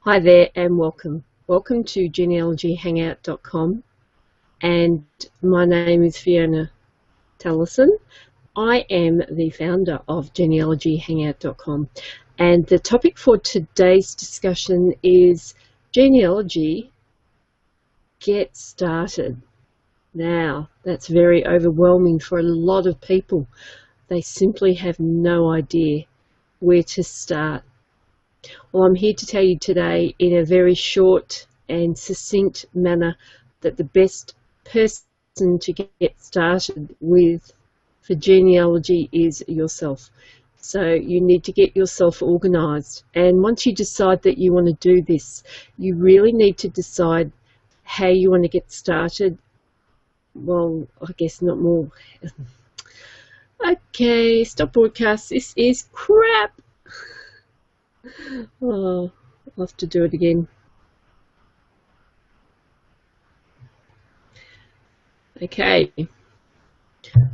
Hi there and welcome. Welcome to genealogyhangout.com, and my name is Fiona Tellesson. I am the founder of genealogyhangout.com, and the topic for today's discussion is genealogy. Get started. Now, that's very overwhelming for a lot of people. They simply have no idea where to start. Well, I'm here to tell you today in a very short and succinct manner that the best person to get started with for genealogy is yourself. So you need to get yourself organised, and once you decide that you want to do this, you really need to decide how you want to get started. Well, I guess not more. Okay, stop broadcast. This is crap. Oh, I'll have to do it again. Okay.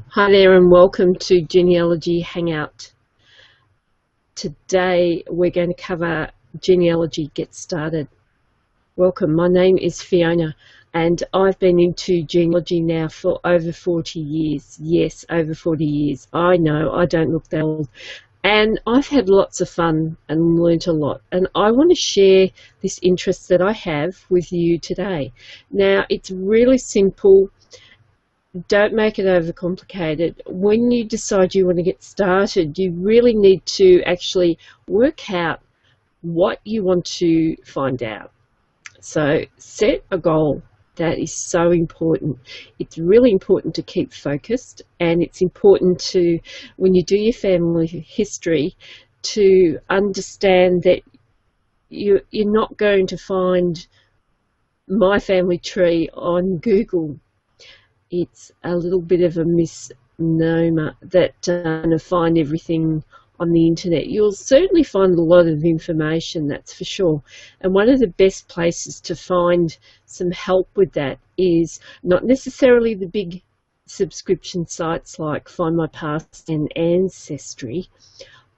Hi there and welcome to Genealogy Hangout. Today we're going to cover genealogy get started. Welcome, my name is Fiona and I've been into genealogy now for over 40 years. Yes, over 40 years. I know, I don't look that old. And I've had lots of fun and learnt a lot, and I want to share this interest that I have with you today. Now, it's really simple. Don't make it overcomplicated. When you decide you want to get started, you really need to actually work out what you want to find out. So set a goal. That is so important. It's really important to keep focused, and it's important to, when you do your family history, to understand that you're not going to find my family tree on Google. It's a little bit of a misnomer that you're going to find everything on the internet. You'll certainly find a lot of information, that's for sure. And one of the best places to find some help with that is not necessarily the big subscription sites like Find My Past and Ancestry,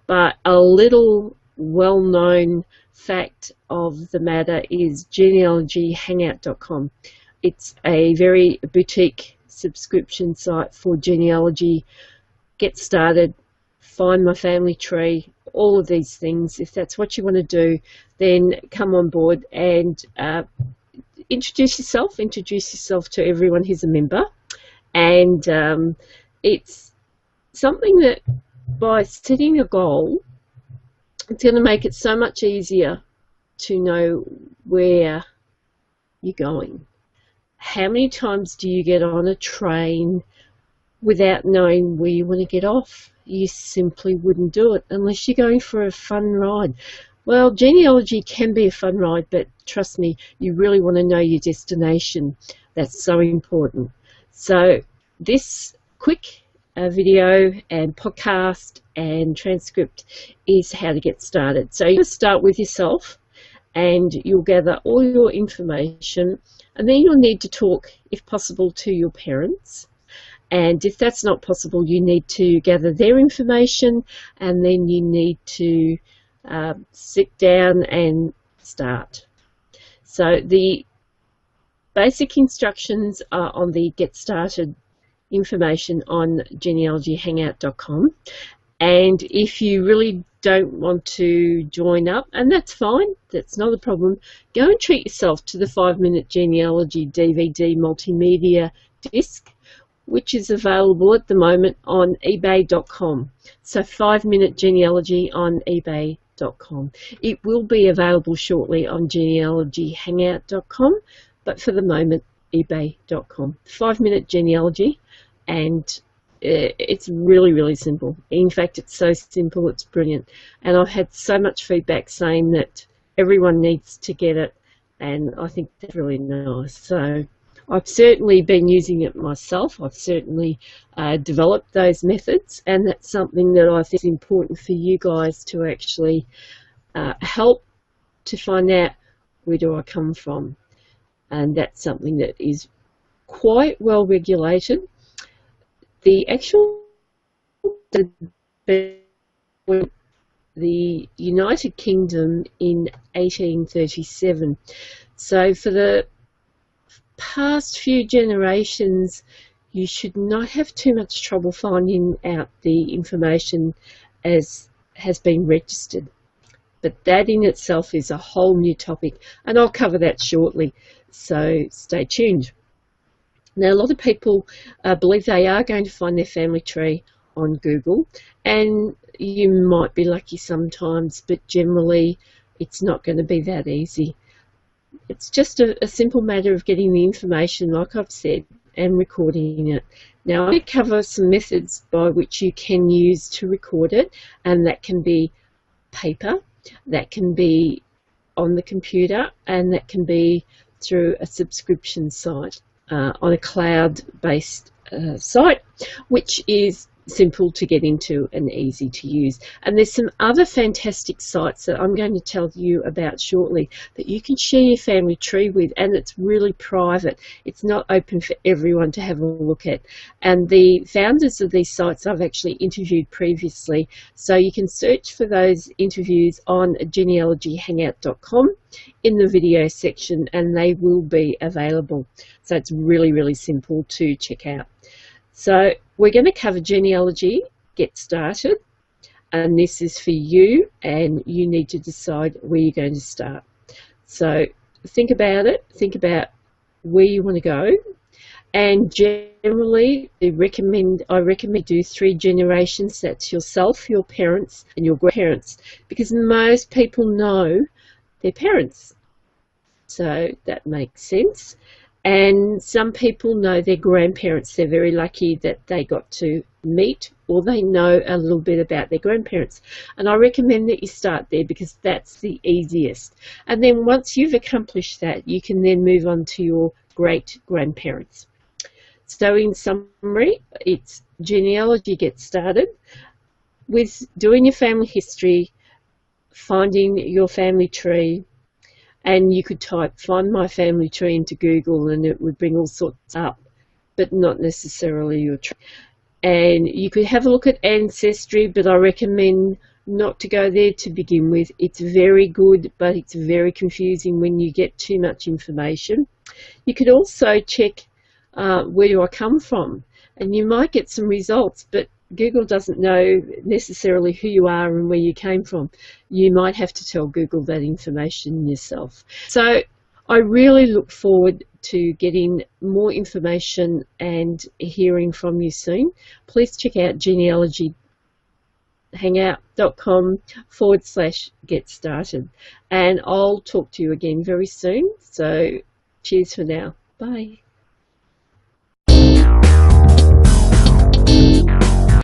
but a little well-known fact of the matter is genealogyhangout.com. It's a very boutique subscription site for genealogy. Get started, find my family tree, all of these things. If that's what you want to do, then come on board and introduce yourself to everyone who's a member. And it's something that by setting a goal, it's going to make it so much easier to know where you're going. How many times do you get on a train without knowing where you want to get off? You simply wouldn't do it unless you're going for a fun ride. Well, genealogy can be a fun ride, but trust me, you really want to know your destination. That's so important. So this quick video and podcast and transcript is how to get started. So you start with yourself and you'll gather all your information, and then you'll need to talk, if possible, to your parents. And if that's not possible, you need to gather their information, and then you need to sit down and start. So the basic instructions are on the Get Started information on genealogyhangout.com. And if you really don't want to join up, and that's fine, that's not a problem, go and treat yourself to the 5-minute genealogy DVD multimedia disc, which is available at the moment on ebay.com. So 5-minute genealogy on ebay.com. It will be available shortly on genealogyhangout.com, but for the moment, ebay.com. 5-minute genealogy, and it's really, really simple. In fact, it's so simple, it's brilliant. And I've had so much feedback saying that everyone needs to get it, and I think that's really nice. So I've certainly been using it myself. I've certainly developed those methods, and that's something that I think is important for you guys to actually help to find out, where do I come from? And that's something that is quite well regulated. The actual the United Kingdom in 1837. So for the past few generations, you should not have too much trouble finding out the information as has been registered. But that in itself is a whole new topic, and I'll cover that shortly, so stay tuned. Now, a lot of people believe they are going to find their family tree on Google, and you might be lucky sometimes, but generally it's not going to be that easy. It's just a simple matter of getting the information, like I've said, and recording it. Now, I cover some methods by which you can use to record it, and that can be paper, that can be on the computer, and that can be through a subscription site on a cloud-based site, which is simple to get into and easy to use. And there's some other fantastic sites that I'm going to tell you about shortly that you can share your family tree with, and it's really private. It's not open for everyone to have a look at. And the founders of these sites I've actually interviewed previously, so you can search for those interviews on genealogyhangout.com in the video section, and they will be available. So it's really, really simple to check out. So we're going to cover genealogy, get started, and this is for you, and you need to decide where you're going to start. So think about it, think about where you want to go, and generally I recommend you do 3 generations. That's yourself, your parents, and your grandparents, because most people know their parents, so that makes sense. And some people know their grandparents. They're very lucky that they got to meet, or they know a little bit about their grandparents. And I recommend that you start there because that's the easiest. And then once you've accomplished that, you can then move on to your great-grandparents. So in summary, it's genealogy get started with doing your family history, finding your family tree. And you could type "find my family tree" into Google and it would bring all sorts up, but not necessarily your tree. And you could have a look at Ancestry, but I recommend not to go there to begin with. It's very good, but it's very confusing when you get too much information. You could also check where do I come from, and you might get some results, but Google doesn't know necessarily who you are and where you came from. You might have to tell Google that information yourself. So I really look forward to getting more information and hearing from you soon. Please check out genealogyhangout.com/get started. And I'll talk to you again very soon. So cheers for now. Bye.